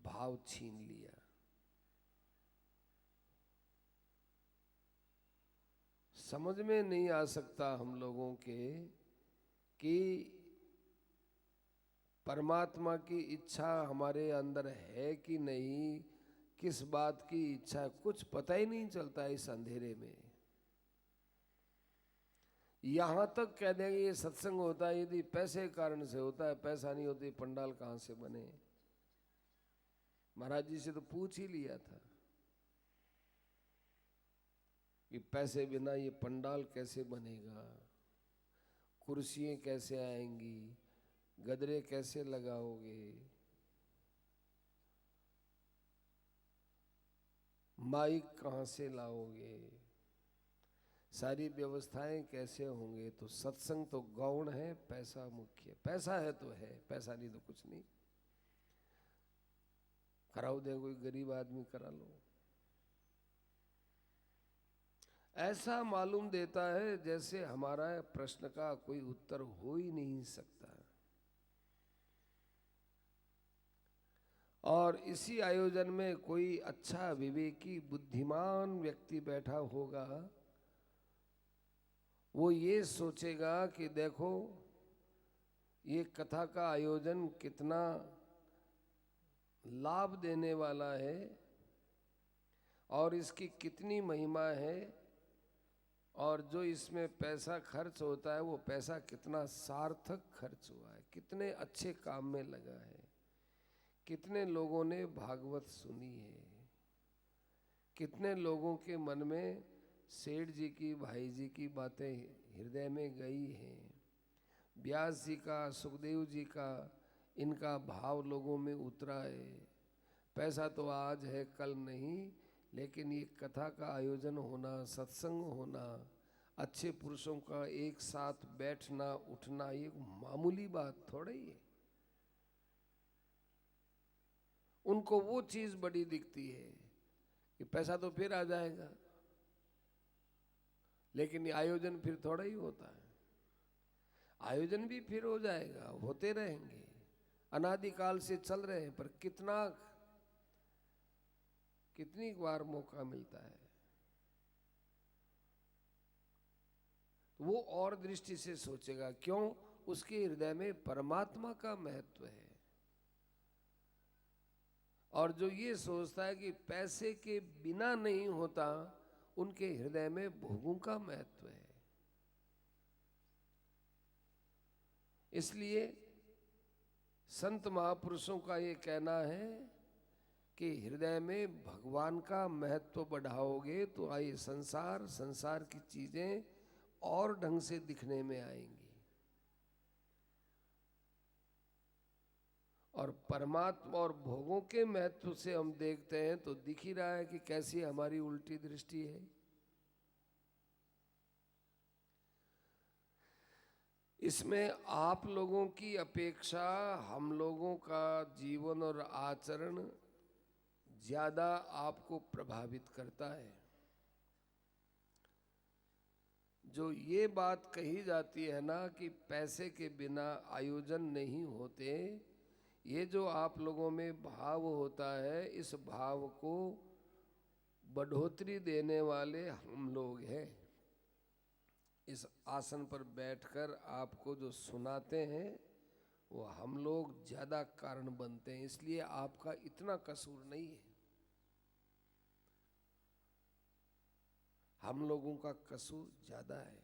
भाव छीन लिया। समझ में नहीं आ सकता हम लोगों के कि परमात्मा की इच्छा हमारे अंदर है कि नहीं, किस बात की इच्छा, कुछ पता ही नहीं चलता इस अंधेरे में। यहां तक कह देंगे ये सत्संग होता है यदि पैसे के कारण से होता है, पैसा नहीं होती पंडाल कहां से बने। महाराज जी से तो पूछ ही लिया था कि पैसे बिना ये पंडाल कैसे बनेगा, कुर्सियां कैसे आएंगी, गदरे कैसे लगाओगे, माइक कहां से लाओगे, सारी व्यवस्थाएं कैसे होंगे। तो सत्संग तो गौण है, पैसा मुख्य। पैसा है तो है, पैसा नहीं तो कुछ नहीं। कराओ दे, कोई गरीब आदमी करा लो। ऐसा मालूम देता है जैसे हमारा प्रश्न का कोई उत्तर हो ही नहीं सकता। और इसी आयोजन में कोई अच्छा विवेकी बुद्धिमान व्यक्ति बैठा होगा, वो ये सोचेगा कि देखो ये कथा का आयोजन कितना लाभ देने वाला है और इसकी कितनी महिमा है, और जो इसमें पैसा खर्च होता है वो पैसा कितना सार्थक खर्च हुआ है, कितने अच्छे काम में लगा है, कितने लोगों ने भागवत सुनी है, कितने लोगों के मन में सेठ जी की, भाई जी की बातें हृदय में गई हैं, व्यास जी का, सुखदेव जी का, इनका भाव लोगों में उतरा है। पैसा तो आज है कल नहीं, लेकिन ये कथा का आयोजन होना, सत्संग होना, अच्छे पुरुषों का एक साथ बैठना उठना, ये मामूली बात थोड़ी है। उनको वो चीज बड़ी दिखती है कि पैसा तो फिर आ जाएगा, लेकिन ये आयोजन फिर थोड़ा ही होता है। आयोजन भी फिर हो जाएगा, होते रहेंगे, अनादिकाल से चल रहे हैं, पर कितनी बार मौका मिलता है। तो वो और दृष्टि से सोचेगा, क्यों? उसके हृदय में परमात्मा का महत्व है। और जो ये सोचता है कि पैसे के बिना नहीं होता, उनके हृदय में भोगों का महत्व है। इसलिए संत महापुरुषों का ये कहना है कि हृदय में भगवान का महत्व बढ़ाओगे तो आइए संसार की चीजें और ढंग से दिखने में आएंगी। और परमात्मा और भोगों के महत्व से हम देखते हैं तो दिख ही रहा है कि कैसी हमारी उल्टी दृष्टि है। इसमें आप लोगों की अपेक्षा हम लोगों का जीवन और आचरण ज्यादा आपको प्रभावित करता है। जो ये बात कही जाती है ना कि पैसे के बिना आयोजन नहीं होते, ये जो आप लोगों में भाव होता है, इस भाव को बढ़ोतरी देने वाले हम लोग हैं। इस आसन पर बैठकर आपको जो सुनाते हैं वो हम लोग ज्यादा कारण बनते हैं, इसलिए आपका इतना कसूर नहीं है, हम लोगों का कसूर ज्यादा है।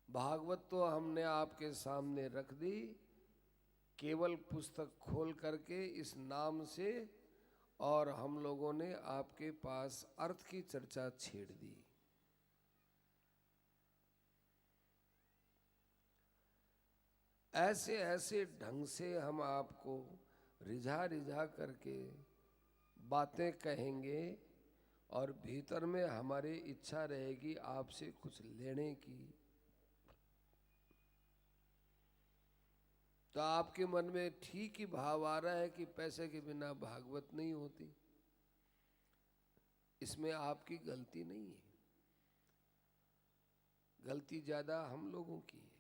भागवत तो हमने आपके सामने रख दी, केवल पुस्तक खोल करके इस नाम से, और हम लोगों ने आपके पास अर्थ की चर्चा छेड़ दी। ऐसे ऐसे ढंग से हम आपको रिझा रिझा करके बातें कहेंगे, और भीतर में हमारी इच्छा रहेगी आपसे कुछ लेने की। तो आपके मन में ठीक ही भाव आ रहा है कि पैसे के बिना भागवत नहीं होती, इसमें आपकी गलती नहीं है, गलती ज्यादा हम लोगों की है।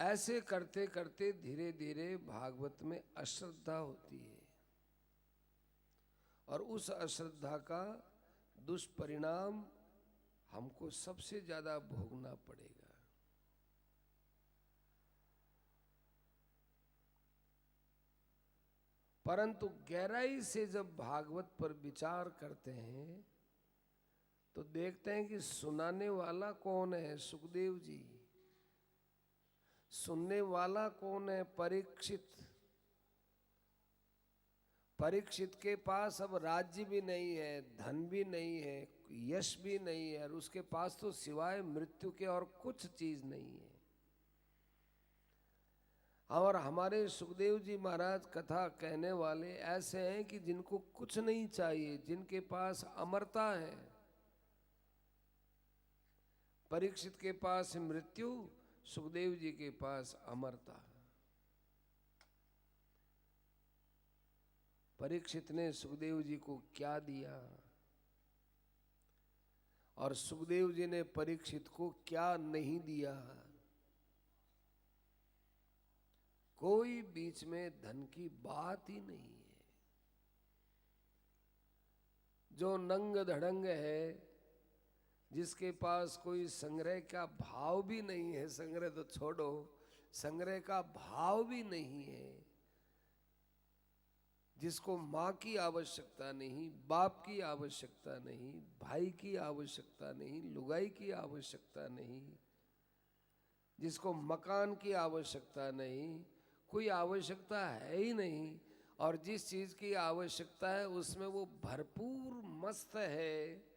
ऐसे करते करते धीरे धीरे भागवत में अश्रद्धा होती है और उस अश्रद्धा का दुष्परिणाम हमको सबसे ज्यादा भोगना पड़ेगा। परंतु गहराई से जब भागवत पर विचार करते हैं तो देखते हैं कि सुनाने वाला कौन है? सुखदेव जी। सुनने वाला कौन है? परीक्षित। परीक्षित के पास अब राज्य भी नहीं है, धन भी नहीं है, यश भी नहीं है, और उसके पास तो सिवाय मृत्यु के और कुछ चीज नहीं है। और हमारे सुखदेव जी महाराज कथा कहने वाले ऐसे हैं कि जिनको कुछ नहीं चाहिए, जिनके पास अमरता है। परीक्षित के पास मृत्यु, सुखदेव जी के पास अमरता। परीक्षित ने सुखदेव जी को क्या दिया और सुखदेव जी ने परीक्षित को क्या नहीं दिया? कोई बीच में धन की बात ही नहीं है। जो नंग धड़ंग है, जिसके पास कोई संग्रह का भाव भी नहीं है, संग्रह तो छोड़ो, संग्रह का भाव भी नहीं है, जिसको माँ की आवश्यकता नहीं, बाप की आवश्यकता नहीं, भाई की आवश्यकता नहीं, लुगाई की आवश्यकता नहीं, जिसको मकान की आवश्यकता नहीं, कोई आवश्यकता है ही नहीं, और जिस चीज की आवश्यकता है उसमें वो भरपूर मस्त है,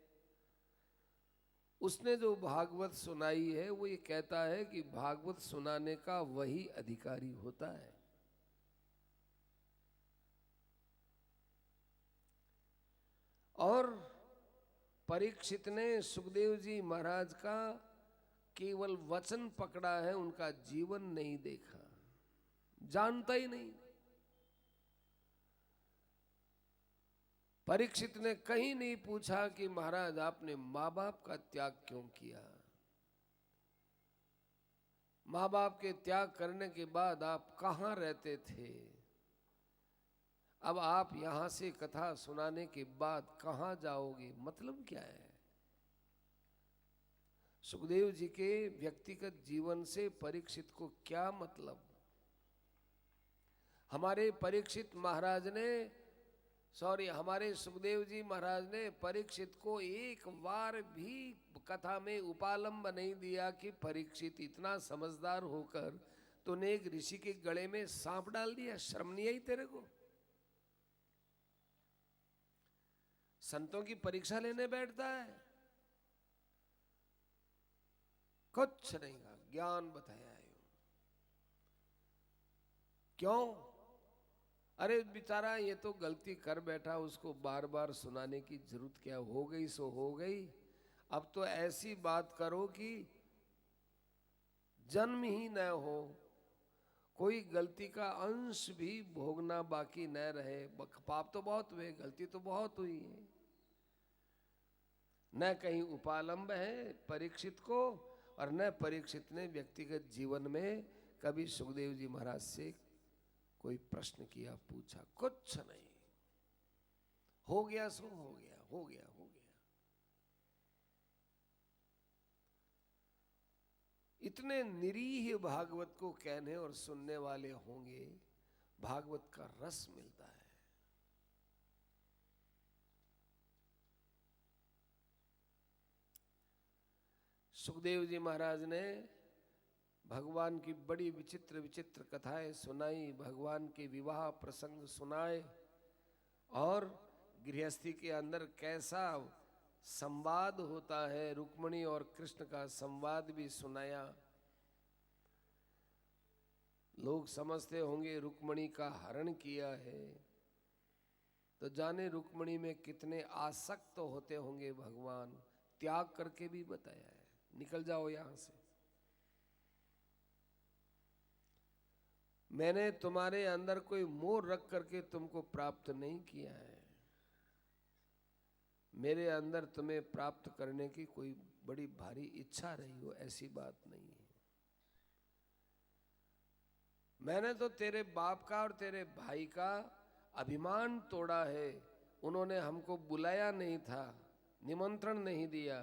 उसने जो भागवत सुनाई है वो ये कहता है कि भागवत सुनाने का वही अधिकारी होता है। और परीक्षित ने सुखदेव जी महाराज का केवल वचन पकड़ा है, उनका जीवन नहीं देखा, जानता ही नहीं। परीक्षित ने कहीं नहीं पूछा कि महाराज आपने माँ बाप का त्याग क्यों किया, माँ बाप के त्याग करने के बाद आप कहाँ रहते थे, अब आप यहां से कथा सुनाने के बाद कहां जाओगे, मतलब क्या है? सुखदेव जी के व्यक्तिगत जीवन से परीक्षित को क्या मतलब? हमारे परीक्षित महाराज ने, हमारे सुखदेव जी महाराज ने परीक्षित को एक बार भी कथा में उपालंब नहीं दिया कि परीक्षित इतना समझदार होकर तूने एक ऋषि के गले में सांप डाल दिया, शर्म नहीं आई तेरे को? संतों की परीक्षा लेने बैठता है, कुछ नहीं कहा, ज्ञान बताया है। क्यों? अरे बेचारा ये तो गलती कर बैठा, उसको बार बार सुनाने की जरूरत क्या? हो गई सो हो गई। अब तो ऐसी बात करो कि जन्म ही न हो, कोई गलती का अंश भी भोगना बाकी न रहे। पाप तो बहुत हुए, गलती तो बहुत हुई है, न कहीं उपालंब है परीक्षित को, और न परीक्षित ने व्यक्तिगत जीवन में कभी सुखदेव जी महाराज से कोई प्रश्न किया, पूछा, कुछ नहीं। हो गया सो हो गया, हो गया हो गया। इतने निरीह भागवत को कहने और सुनने वाले होंगे, भागवत का रस मिलता है। सुखदेव जी महाराज ने भगवान की बड़ी विचित्र विचित्र कथाएं सुनाई, भगवान के विवाह प्रसंग सुनाए, और गृहस्थी के अंदर कैसा संवाद होता है, रुक्मिणी और कृष्ण का संवाद भी सुनाया। लोग समझते होंगे रुक्मिणी का हरण किया है, तो जाने रुक्मिणी में कितने आसक्त होते होंगे भगवान, त्याग करके भी बताया है, निकल जाओ यहां से, मैंने तुम्हारे अंदर कोई मोह रख करके तुमको प्राप्त नहीं किया है, मेरे अंदर तुम्हें प्राप्त करने की कोई बड़ी भारी इच्छा रही हो, ऐसी बात नहीं है। मैंने तो तेरे बाप का और तेरे भाई का अभिमान तोड़ा है। उन्होंने हमको बुलाया नहीं था, निमंत्रण नहीं दिया,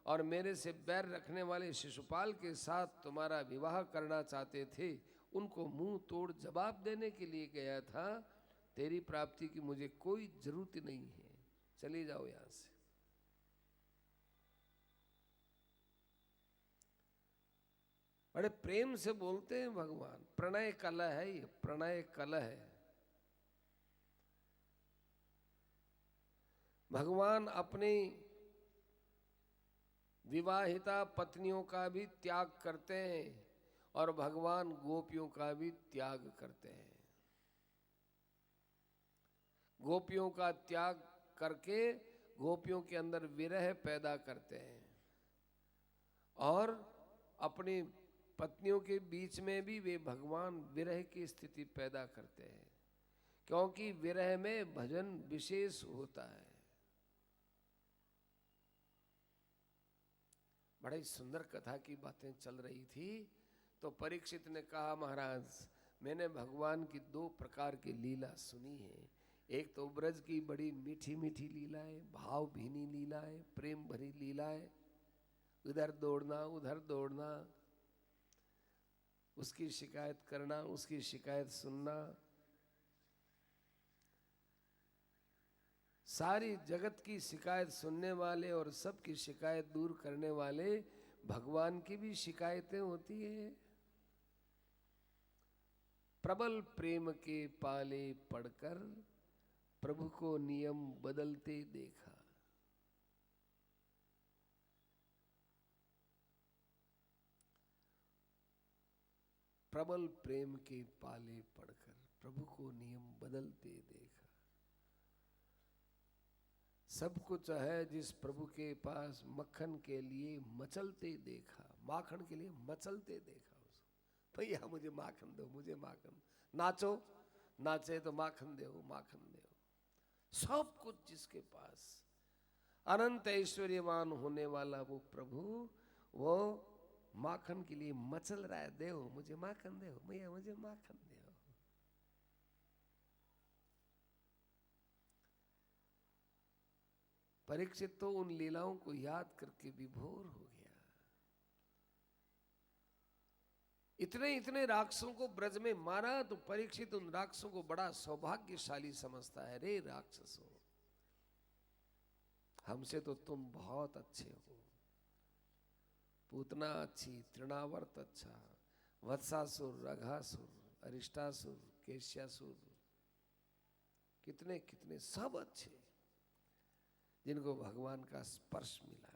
और मेरे से बैर रखने वाले शिशुपाल के साथ तुम्हारा विवाह करना चाहते थे। उनको मुंह तोड़ जवाब देने के लिए गया था। तेरी प्राप्ति की मुझे कोई जरूरत नहीं है, चली जाओ यहां से। बड़े प्रेम से बोलते हैं भगवान। प्रणय कलह है ये, प्रणय कलह है। भगवान अपनी विवाहिता पत्नियों का भी त्याग करते हैं और भगवान गोपियों का भी त्याग करते हैं। गोपियों का त्याग करके गोपियों के अंदर विरह पैदा करते हैं, और अपनी पत्नियों के बीच में भी वे भगवान विरह की स्थिति पैदा करते हैं, क्योंकि विरह में भजन विशेष होता है। बड़ी सुंदर कथा की बातें चल रही थी, तो परीक्षित ने कहा, महाराज मैंने भगवान की दो प्रकार की लीला सुनी है। एक तो ब्रज की बड़ी मीठी मीठी लीलाएं, भाव भीनी लीलाएं, प्रेम भरी लीलाएं, इधर दौड़ना उधर दौड़ना, उसकी शिकायत करना, उसकी शिकायत सुनना, सारी जगत की शिकायत सुनने वाले और सबकी शिकायत दूर करने वाले भगवान की भी शिकायतें होती है। प्रबल प्रेम के पाले पड़कर प्रभु को नियम बदलते देखा। प्रबल प्रेम के पाले पड़कर प्रभु को नियम बदलते देखा। सब कुछ है जिस प्रभु के पास मक्खन के लिए मचलते देखा, माखन के लिए मचलते देखा उसको। भैया मुझे माखन दो, मुझे माखन, नाचो, नाचे तो माखन दो, माखन दो। सब कुछ जिसके पास अनंत ऐश्वर्यवान होने वाला वो प्रभु, वो माखन के लिए मचल रहा है, देव मुझे माखन दो, भैया मुझे माखन दो। परीक्षित तो उन लीलाओं को याद करके विभोर हो गया। इतने इतने राक्षसों को ब्रज में मारा, तो परीक्षित उन राक्षसों को बड़ा सौभाग्यशाली समझता है। रे राक्षसों, हमसे तो तुम बहुत अच्छे हो। पूतना अच्छी, तृणावर्त अच्छा, वत्सासुर, रघासुर, अरिष्टासुर, केश्यासुर, कितने कितने सब अच्छे, जिनको भगवान का स्पर्श मिला,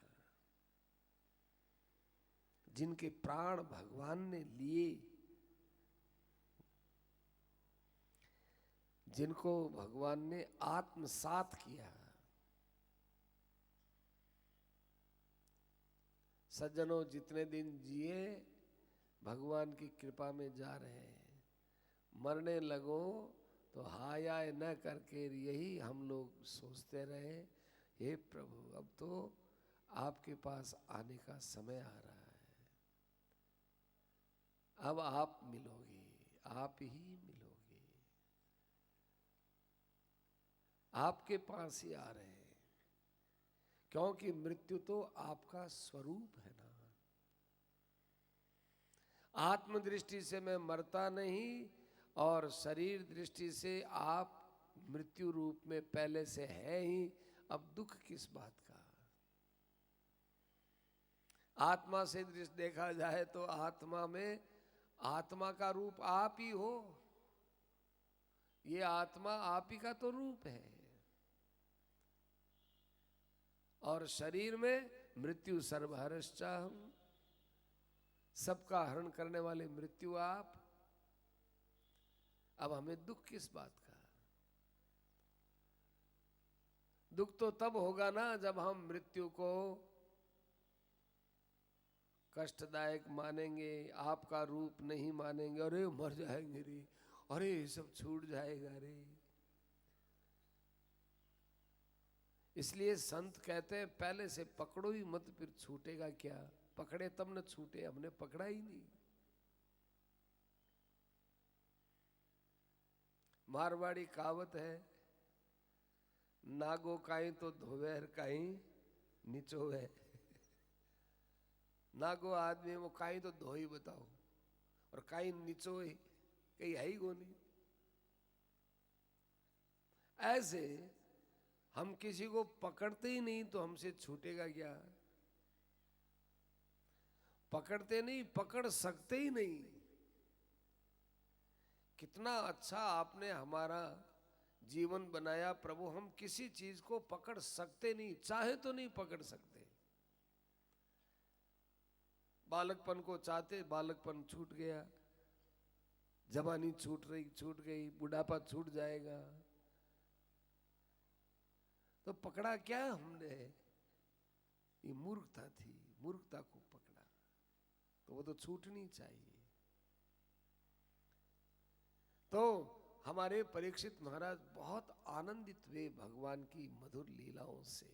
जिनके प्राण भगवान ने लिए, जिनको भगवान ने आत्मसात किया। सज्जनों, जितने दिन जिए भगवान की कृपा में जा रहे हैं, मरने लगो तो हाय आय न करके यही हम लोग सोचते रहे, हे प्रभु अब तो आपके पास आने का समय आ रहा है, अब आप मिलोगे, आप ही मिलोगे, आपके पास ही आ रहे हैं, क्योंकि मृत्यु तो आपका स्वरूप है ना। आत्म दृष्टि से मैं मरता नहीं, और शरीर दृष्टि से आप मृत्यु रूप में पहले से है ही, अब दुख किस बात का। आत्मा से दृष्टि देखा जाए तो आत्मा में, आत्मा का रूप आप ही हो, ये आत्मा आप ही का तो रूप है, और शरीर में मृत्यु सर्वहरश्चाहम्, सबका हरण करने वाले मृत्यु आप। अब हमें दुख किस बात का? दुख तो तब होगा ना जब हम मृत्यु को कष्टदायक मानेंगे, आपका रूप नहीं मानेंगे, अरे मर जाएंगे रे, अरे ये सब छूट जाएगा रे। इसलिए संत कहते हैं पहले से पकड़ो ही मत, फिर छूटेगा क्या। पकड़े तब न छूटे, हमने पकड़ा ही नहीं। मारवाड़ी कहावत है, नागो काई तो धोवेर काई निचोवे। नागो आदमी वो काई तो धो ही बताओ और काई निचोए, कहीं है ही नहीं। ऐसे हम किसी को पकड़ते ही नहीं तो हमसे छूटेगा क्या? पकड़ते नहीं, पकड़ सकते ही नहीं। कितना अच्छा आपने हमारा जीवन बनाया प्रभु, हम किसी चीज को पकड़ सकते नहीं, चाहे तो नहीं पकड़ सकते। बालकपन को चाहते, बालकपन छूट गया, जवानी छूट गई, बुढ़ापा छूट जाएगा, तो पकड़ा क्या हमने? ये मूर्खता थी, मूर्खता को पकड़ा, तो वो तो छूटनी चाहिए। तो हमारे परीक्षित महाराज बहुत आनंदित हुए भगवान की मधुर लीलाओं से।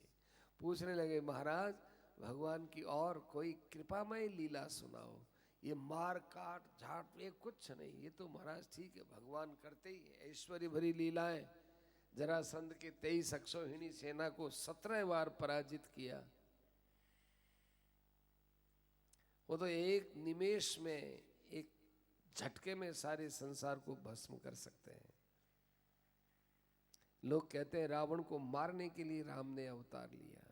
पूछने लगे, महाराज भगवान की और कोई कृपामय लीला सुनाओ। ये मार काट झाट ये कुछ नहीं, ये तो महाराज ठीक है, भगवान करते ही है ऐश्वर्य भरी लीलाएं। जरासंध के 23 अक्षौहिणी सेना को 17 बार पराजित किया। वो तो एक निमेष में, एक झटके में सारे संसार को भस्म कर सकते हैं। लोग कहते हैं रावण को मारने के लिए राम ने अवतार लिया,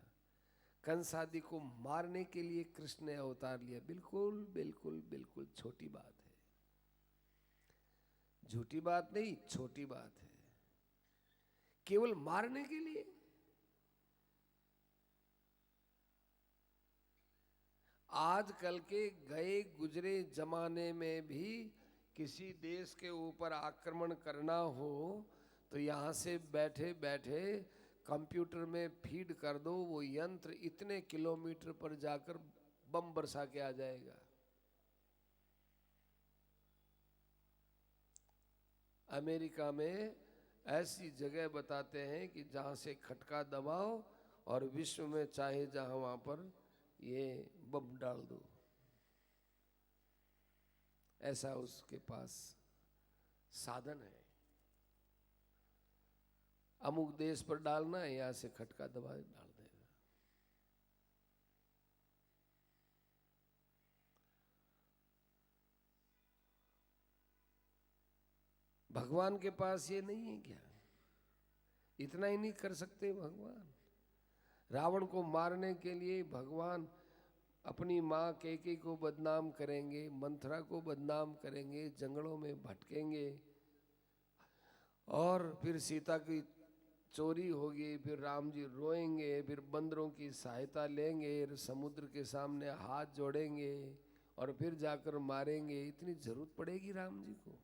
कंस आदि को मारने के लिए कृष्ण ने अवतार लिया। बिल्कुल बिल्कुल बिल्कुल छोटी बात है, झूठी बात नहीं, छोटी बात है। केवल मारने के लिए? आजकल के गए गुजरे जमाने में भी किसी देश के ऊपर आक्रमण करना हो तो यहां से बैठे बैठे कंप्यूटर में फीड कर दो, वो यंत्र इतने किलोमीटर पर जाकर बम बरसा के आ जाएगा। अमेरिका में ऐसी जगह बताते हैं कि जहां से खटका दबाओ और विश्व में चाहे जहां वहां पर ये बम डाल दो, ऐसा उसके पास साधन है। अमुक देश पर डालना है, यहां से खटका दबा डाल देगा। भगवान के पास ये नहीं है क्या? इतना ही नहीं कर सकते भगवान? रावण को मारने के लिए भगवान अपनी माँ कैकेयी को बदनाम करेंगे, मंथरा को बदनाम करेंगे, जंगलों में भटकेंगे, और फिर सीता की चोरी होगी, फिर राम जी रोएंगे, फिर बंदरों की सहायता लेंगे, समुद्र के सामने हाथ जोड़ेंगे और फिर जाकर मारेंगे। इतनी जरूरत पड़ेगी राम जी को?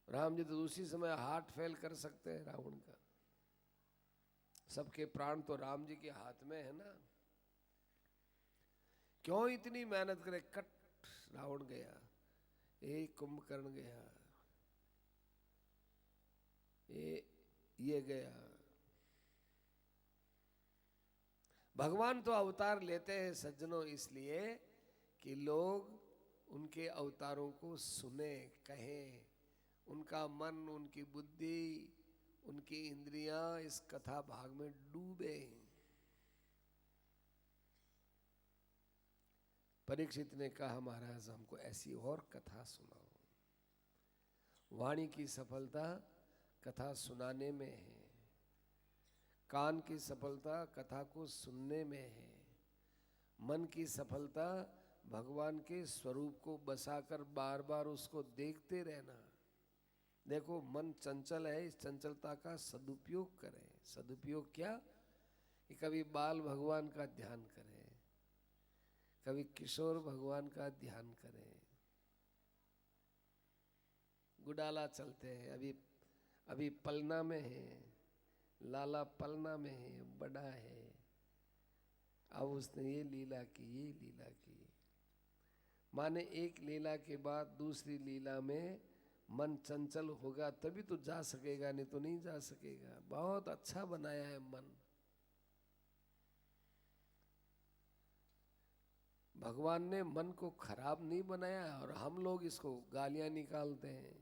राम जी तो उसी समय हार्ट फेल कर सकते हैं रावण का। सबके प्राण तो राम जी के हाथ में है ना। क्यों इतनी मेहनत करे? कट, रावण गया, एक कुंभकर्ण गया, ये गया। भगवान तो अवतार लेते हैं सज्जनों इसलिए कि लोग उनके अवतारों को सुने, कहें, उनका मन, उनकी बुद्धि, उनकी इंद्रियां इस कथा भाग में डूबे। परीक्षित ने कहा, महाराज हमको ऐसी और कथा सुनाओ। वाणी की सफलता कथा सुनाने में है, कान की सफलता कथा को सुनने में है, मन की सफलता भगवान के स्वरूप को बसाकर बार बार उसको देखते रहना। देखो मन चंचल है, इस चंचलता का सदुपयोग करें। सदुपयोग क्या? कि कभी बाल भगवान का ध्यान करें, कभी किशोर भगवान का ध्यान करें। गुडाला चलते हैं, अभी पलना में है, लाला पलना में है, बड़ा है, अब उसने ये लीला की, ये लीला की। माने एक लीला के बाद दूसरी लीला में मन चंचल होगा तभी तो जा सकेगा, नहीं तो नहीं जा सकेगा। बहुत अच्छा बनाया है मन। भगवान ने मन को खराब नहीं बनाया और हम लोग इसको गालियां निकालते हैं।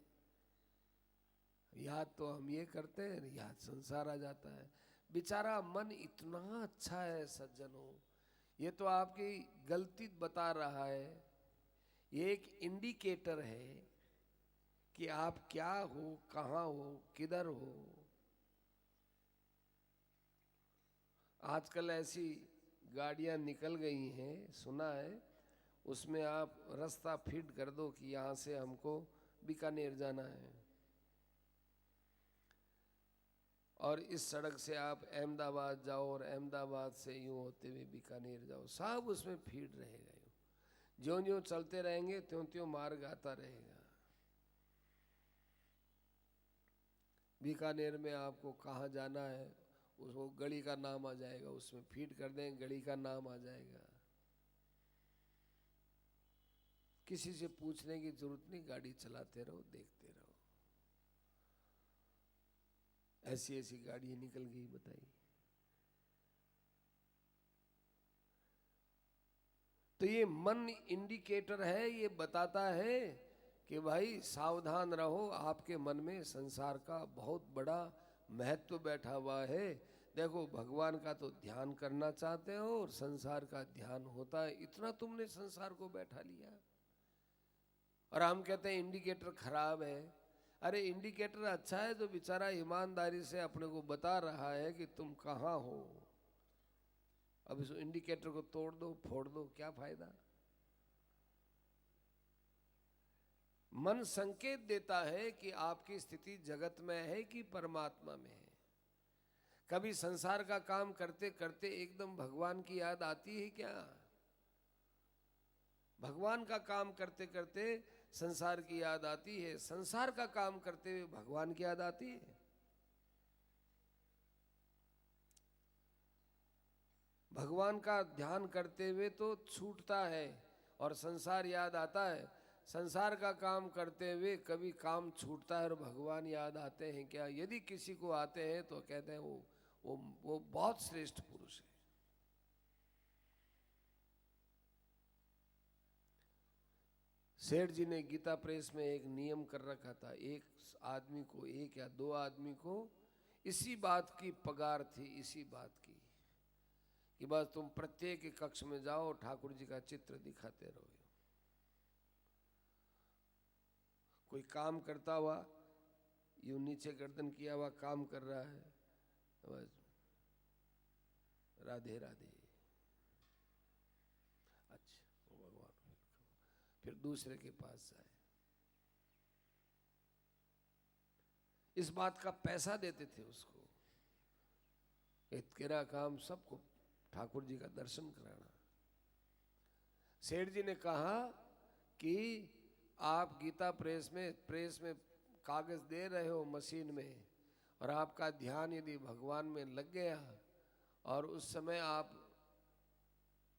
याद तो हम ये करते हैं, याद संसार आ जाता है। बेचारा मन इतना अच्छा है सज्जनों, ये तो आपकी गलती बता रहा है। ये एक इंडिकेटर है कि आप क्या हो, कहाँ हो, किधर हो। आजकल ऐसी गाड़ियां निकल गई हैं, सुना है, उसमें आप रास्ता फीड कर दो कि यहाँ से हमको बीकानेर जाना है और इस सड़क से आप अहमदाबाद जाओ और अहमदाबाद से यूं होते हुए बीकानेर जाओ, सब उसमें फीड रहेगा। ज्यों ज्यों चलते रहेंगे त्यों त्यों मार्ग आता रहेगा। बीकानेर में आपको कहाँ जाना है, उसको गली का नाम आ जाएगा, उसमें फीड कर दें, गली का नाम आ जाएगा। किसी से पूछने की जरूरत नहीं, गाड़ी चलाते रहो, देखते रहो। ऐसी ऐसी गाड़ी निकल गई, बताइए। तो ये मन इंडिकेटर है, ये बताता है कि भाई सावधान रहो, आपके मन में संसार का बहुत बड़ा महत्व बैठा हुआ है। देखो भगवान का तो ध्यान करना चाहते हो और संसार का ध्यान होता है, इतना तुमने संसार को बैठा लिया और हम कहते हैं इंडिकेटर खराब है। अरे इंडिकेटर अच्छा है जो बेचारा ईमानदारी से अपने को बता रहा है कि तुम कहाँ हो। अब इस इंडिकेटर को तोड़ दो, फोड़ दो, क्या फायदा। मन संकेत देता है कि आपकी स्थिति जगत में है कि परमात्मा में है। कभी संसार का काम करते करते एकदम भगवान की याद आती है क्या? भगवान का काम करते करते संसार की याद आती है, संसार का काम करते हुए भगवान की याद आती है। भगवान का ध्यान करते हुए तो छूटता है और संसार याद आता है। संसार का काम करते हुए कभी काम छूटता है और भगवान याद आते हैं क्या? यदि किसी को आते हैं तो कहते हैं वो बहुत श्रेष्ठ पुरुष है। सेठ जी ने गीता प्रेस में एक नियम कर रखा था, एक आदमी को, एक या दो आदमी को इसी बात की पगार थी, इसी बात की कि बस तुम प्रत्येक कक्ष में जाओ, ठाकुर जी का चित्र दिखाते रहो। कोई काम करता हुआ यूं नीचे गर्दन किया हुआ काम कर रहा है, बस राधे राधे, अच्छा भगवान, फिर दूसरे के पास जाए, इस बात का पैसा देते थे उसको। तेरा काम सबको ठाकुर जी का दर्शन कराना। सेठ जी ने कहा कि आप गीता प्रेस में कागज दे रहे हो मशीन में, और आपका ध्यान यदि भगवान में लग गया और उस समय आप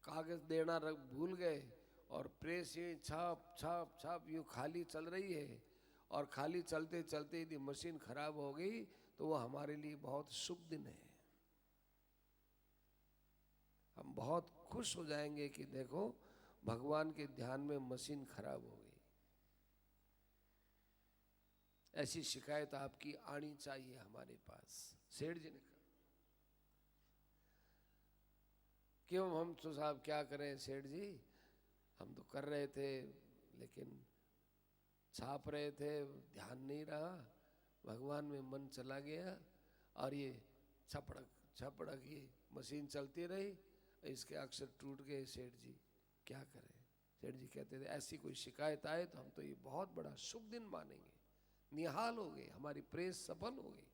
कागज देना भूल गए और प्रेस ये छाप छाप छाप यूँ खाली चल रही है, और खाली चलते चलते यदि मशीन खराब हो गई तो वो हमारे लिए बहुत शुभ दिन है। हम बहुत खुश हो जाएंगे कि देखो भगवान के ध्यान में मशीन खराब हो गई। ऐसी शिकायत आपकी आनी चाहिए हमारे पास। सेठ जी ने कहा क्यों हम तो साहब क्या करें सेठ जी, हम तो कर रहे थे लेकिन छाप रहे थे, ध्यान नहीं रहा, भगवान में मन चला गया और ये छपड़क छपड़क ये मशीन चलती रही, इसके अक्षर टूट गए। सेठ जी क्या करें? सेठ जी कहते थे ऐसी कोई शिकायत आए तो हम तो ये बहुत बड़ा शुभ दिन मानेंगे, निहाल हो गए, हमारी प्रेस सफल हो गई।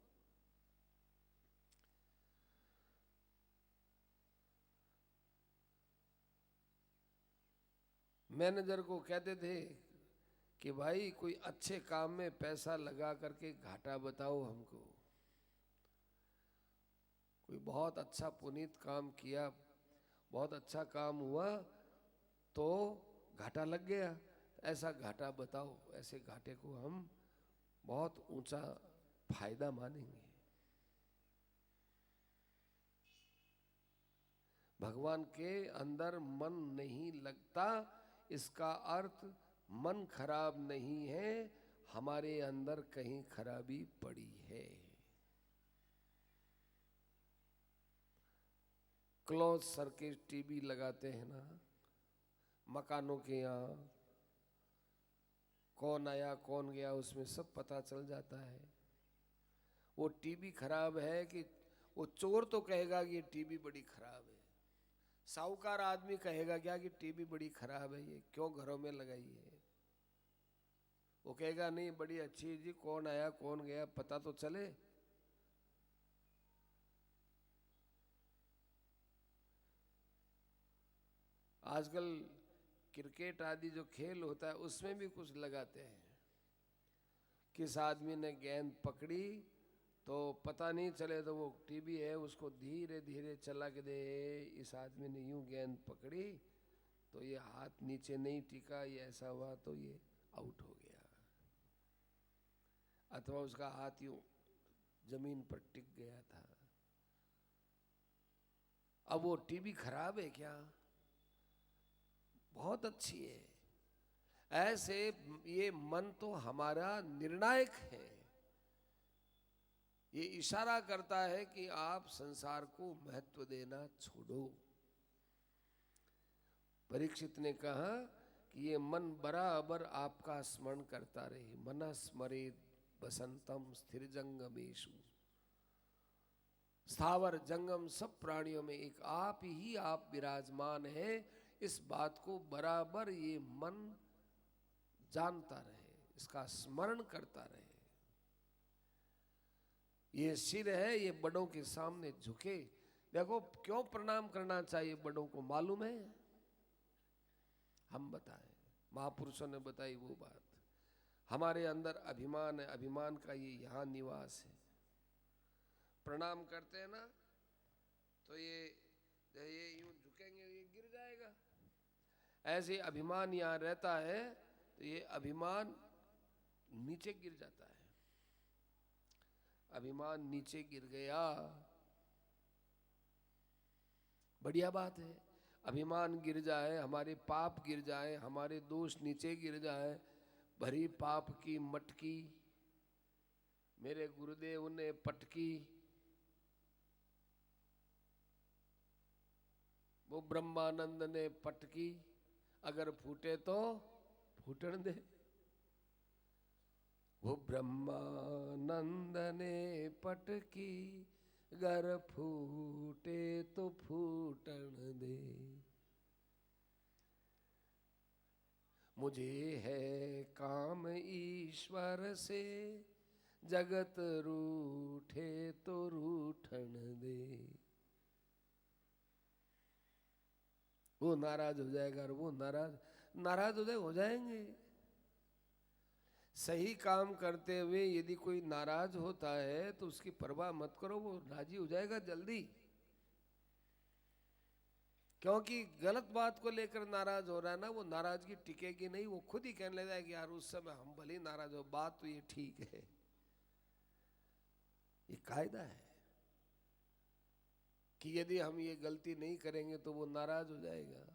मैनेजर को कहते थे कि भाई कोई अच्छे काम में पैसा लगा करके घाटा बताओ हमको। कोई बहुत अच्छा पुनीत काम किया, बहुत अच्छा काम हुआ तो घाटा लग गया, ऐसा घाटा बताओ, ऐसे घाटे को हम बहुत ऊंचा फायदा मानेंगे। भगवान के अंदर मन नहीं लगता, इसका अर्थ मन खराब नहीं है, हमारे अंदर कहीं खराबी पड़ी है। क्लोज सर्किट टीवी लगाते हैं ना मकानों के यहाँ, कौन आया कौन गया उसमें सब पता चल जाता है। वो टीवी खराब है कि वो चोर तो कहेगा कि ये टीवी बड़ी खराब है, साहूकार आदमी कहेगा क्या कि टीवी बड़ी खराब है, ये क्यों घरों में लगाई है। वो कहेगा नहीं बड़ी अच्छी है जी, कौन आया कौन गया पता तो चले। आजकल क्रिकेट आदि जो खेल होता है उसमें भी कुछ लगाते हैं, किस आदमी ने गेंद पकड़ी तो पता नहीं चले तो वो टीवी है उसको धीरे धीरे चला के दे, इस आदमी ने यूं गेंद पकड़ी तो ये हाथ नीचे नहीं टिका, ये ऐसा हुआ तो ये आउट हो गया, अथवा उसका हाथ यूं जमीन पर टिक गया था। अब वो टीवी खराब है क्या? बहुत अच्छी है। ऐसे ये मन तो हमारा निर्णायक है, ये इशारा करता है कि आप संसार को महत्व देना छोड़ो। परीक्षित ने कहा कि ये मन बराबर आपका स्मरण करता रहे, मन स्मरेत बसंतम स्थिर जंगमेशु। स्थावर जंगम सब प्राणियों में एक आप ही आप विराजमान है, इस बात को बराबर ये मन जानता रहे, इसका स्मरण करता रहे। ये सिर है ये बड़ों के सामने झुके। देखो क्यों प्रणाम करना चाहिए बड़ों को मालूम है? हम बताएं, महापुरुषों ने बताई वो बात। हमारे अंदर अभिमान है, अभिमान का ये यहाँ निवास है। प्रणाम करते हैं ना तो ये यूं झुकेंगे, ये गिर जाएगा। ऐसे अभिमान यहाँ रहता है तो ये अभिमान नीचे गिर जाता है। अभिमान नीचे गिर गया, बढ़िया बात है। अभिमान गिर जाए, हमारे पाप गिर जाए, हमारे दोष नीचे गिर जाए, भरी पाप की मटकी मेरे गुरुदेव ने पटकी, वो ब्रह्मानंद ने पटकी, अगर फूटे तो फूटन दे। वो ब्रह्मानंद ने पटकी, गर फूटे तो फूटन दे। मुझे है काम ईश्वर से, जगत रूठे तो रूठन दे। वो नाराज हो जाएगा और वो नाराज हो जाएंगे। सही काम करते हुए यदि कोई नाराज होता है तो उसकी परवाह मत करो, वो राजी हो जाएगा जल्दी। क्योंकि गलत बात को लेकर नाराज हो रहा है ना, वो नाराजगी टिकेगी नहीं, वो खुद ही कहने लगेगा कि यार उस समय हम भले नाराज हो, बात तो ये ठीक है। ये कायदा है कि यदि हम ये गलती नहीं करेंगे तो वो नाराज हो जाएगा,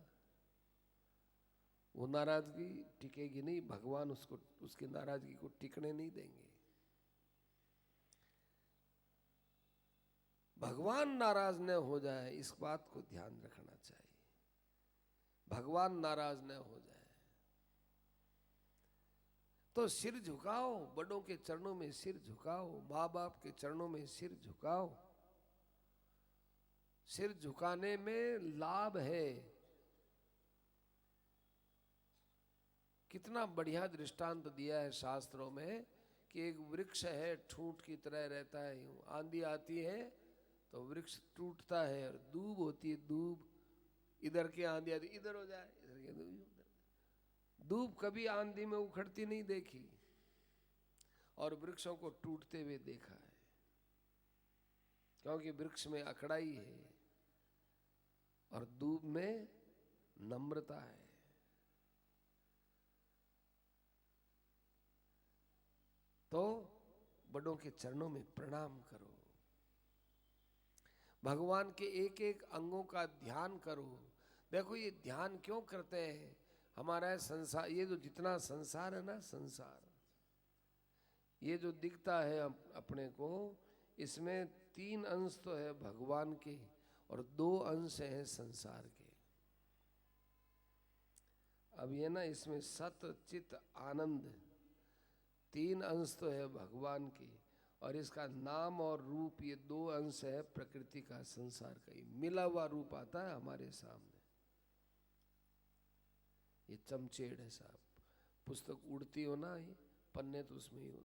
वो नाराजगी टिकेगी नहीं, भगवान उसको उसकी नाराजगी को टिकने नहीं देंगे। भगवान नाराज न हो जाए इस बात को ध्यान रखना चाहिए, भगवान नाराज न हो जाए। तो सिर झुकाओ, बड़ों के चरणों में सिर झुकाओ, माँ बाप के चरणों में सिर झुकाओ। सिर झुकाने में लाभ है। कितना बढ़िया दृष्टांत दिया है शास्त्रों में कि एक वृक्ष है, ठूंठ की तरह रहता है, यूं आंधी आती है तो वृक्ष टूटता है, और दूब होती है, दूब इधर की आंधी आती इधर हो जाए, इधर की उधर। दूब कभी आंधी में उखड़ती नहीं देखी और वृक्षों को टूटते हुए देखा है, क्योंकि वृक्ष में अकड़ाई है और दूब में नम्रता है। तो बड़ों के चरणों में प्रणाम करो। भगवान के एक एक अंगों का ध्यान करो। देखो ये ध्यान क्यों करते हैं, हमारा संसार, ये जो जितना संसार है ना, संसार ये जो दिखता है अपने को, इसमें 3 अंश तो है भगवान के और 2 अंश हैं संसार के। अब ये ना इसमें सत चित आनंद 3 अंश तो है भगवान की, और इसका नाम और रूप ये 2 अंश है प्रकृति का, संसार का। ही मिला हुआ रूप आता है हमारे सामने। ये चमचेड़ है साहब, पुस्तक उड़ती हो ना, ये पन्ने तो उसमें ही होते।